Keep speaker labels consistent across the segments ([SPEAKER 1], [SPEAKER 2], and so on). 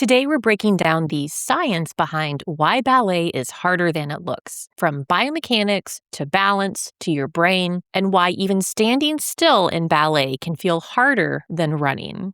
[SPEAKER 1] Today, we're breaking down the science behind why ballet is harder than it looks, from biomechanics to balance to your brain, and why even standing still in ballet can feel harder than running.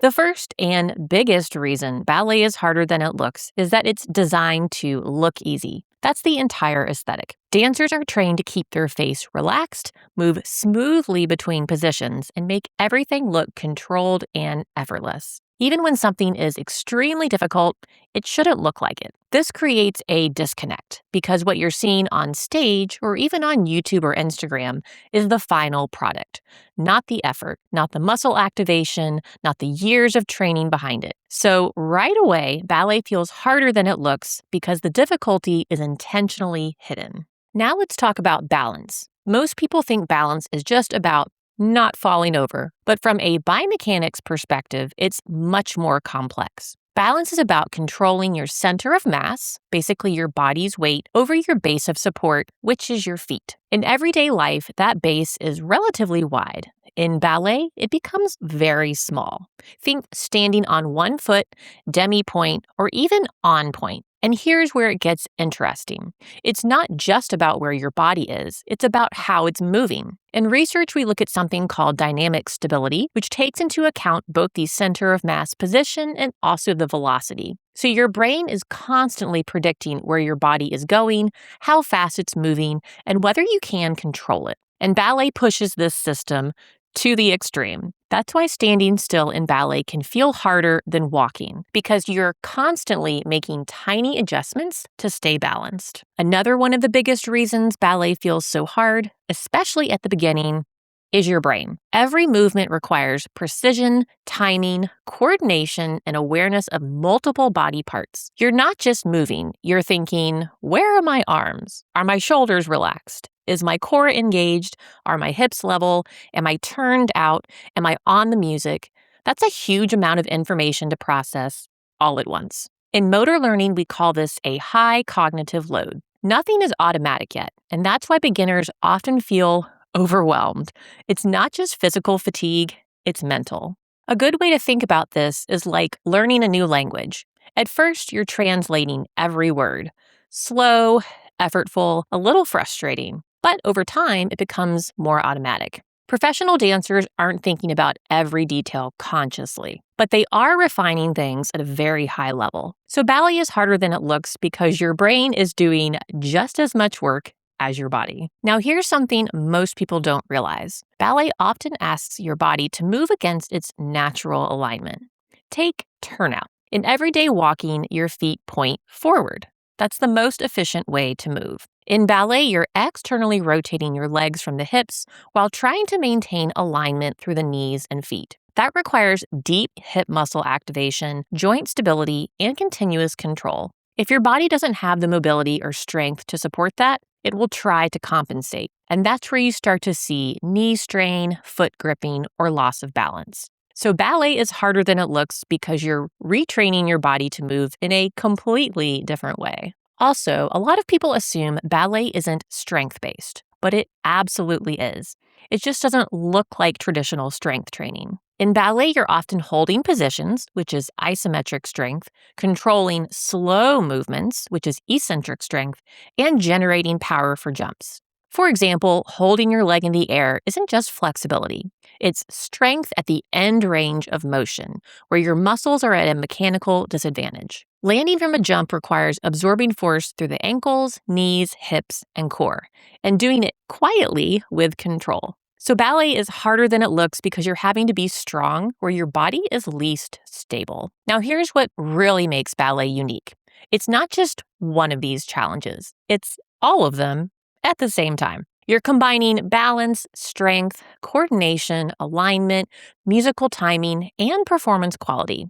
[SPEAKER 1] The first and biggest reason ballet is harder than it looks is that it's designed to look easy. That's the entire aesthetic. Dancers are trained to keep their face relaxed, move smoothly between positions, and make everything look controlled and effortless. Even when something is extremely difficult, it shouldn't look like it. This creates a disconnect because what you're seeing on stage or even on YouTube or Instagram is the final product, not the effort, not the muscle activation, not the years of training behind it. So right away, ballet feels harder than it looks because the difficulty is intentionally hidden. Now let's talk about balance. Most people think balance is just about not falling over, but from a biomechanics perspective, it's much more complex. Balance is about controlling your center of mass, basically your body's weight, over your base of support, which is your feet. In everyday life, that base is relatively wide. In ballet, it becomes very small. Think standing on one foot, demi-point, or even on point. And here's where it gets interesting. It's not just about where your body is, it's about how it's moving. In research, we look at something called dynamic stability, which takes into account both the center of mass position and also the velocity. So your brain is constantly predicting where your body is going, how fast it's moving, and whether you can control it. And ballet pushes this system to the extreme. That's why standing still in ballet can feel harder than walking, because you're constantly making tiny adjustments to stay balanced. Another one of the biggest reasons ballet feels so hard, especially at the beginning, is your brain. Every movement requires precision, timing, coordination, and awareness of multiple body parts. You're not just moving, you're thinking, where are my arms? Are my shoulders relaxed? Is my core engaged? Are my hips level? Am I turned out? Am I on the music? That's a huge amount of information to process all at once. In motor learning, we call this a high cognitive load. Nothing is automatic yet, and that's why beginners often feel overwhelmed. It's not just physical fatigue, it's mental. A good way to think about this is like learning a new language. At first, you're translating every word. Slow, effortful, a little frustrating. But over time, it becomes more automatic. Professional dancers aren't thinking about every detail consciously, but they are refining things at a very high level. So ballet is harder than it looks because your brain is doing just as much work as your body. Now, here's something most people don't realize. Ballet often asks your body to move against its natural alignment. Take turnout. In everyday walking, your feet point forward. That's the most efficient way to move. In ballet, you're externally rotating your legs from the hips while trying to maintain alignment through the knees and feet. That requires deep hip muscle activation, joint stability, and continuous control. If your body doesn't have the mobility or strength to support that, it will try to compensate. And that's where you start to see knee strain, foot gripping, or loss of balance. So ballet is harder than it looks because you're retraining your body to move in a completely different way. Also, a lot of people assume ballet isn't strength-based, but it absolutely is. It just doesn't look like traditional strength training. In ballet, you're often holding positions, which is isometric strength, controlling slow movements, which is eccentric strength, and generating power for jumps. For example, holding your leg in the air isn't just flexibility. It's strength at the end range of motion, where your muscles are at a mechanical disadvantage. Landing from a jump requires absorbing force through the ankles, knees, hips, and core, and doing it quietly with control. So ballet is harder than it looks because you're having to be strong where your body is least stable. Now here's what really makes ballet unique. It's not just one of these challenges. It's all of them at the same time. You're combining balance, strength, coordination, alignment, musical timing, and performance quality.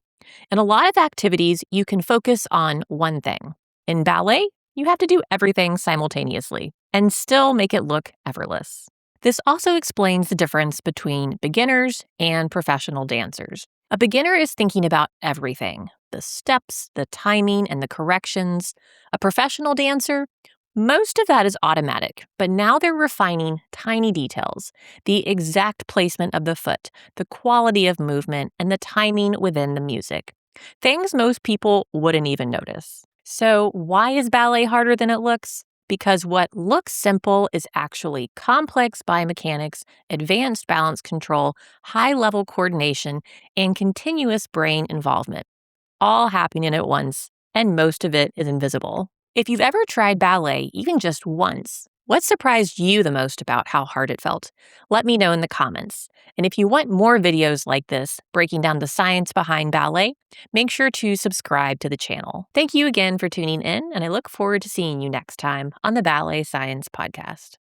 [SPEAKER 1] In a lot of activities, you can focus on one thing. In ballet, you have to do everything simultaneously and still make it look effortless. This also explains the difference between beginners and professional dancers. A beginner is thinking about everything, the steps, the timing, and the corrections. A professional dancer, Most of that is automatic, but now they're refining tiny details: the exact placement of the foot, the quality of movement, and the timing within the music. Things most people wouldn't even notice. So, why is ballet harder than it looks? Because what looks simple is actually complex biomechanics, advanced balance control, high level coordination, and continuous brain involvement, all happening at once, and most of it is invisible. If you've ever tried ballet, even just once, what surprised you the most about how hard it felt? Let me know in the comments. And if you want more videos like this, breaking down the science behind ballet, make sure to subscribe to the channel. Thank you again for tuning in, and I look forward to seeing you next time on the Ballet Science Podcast.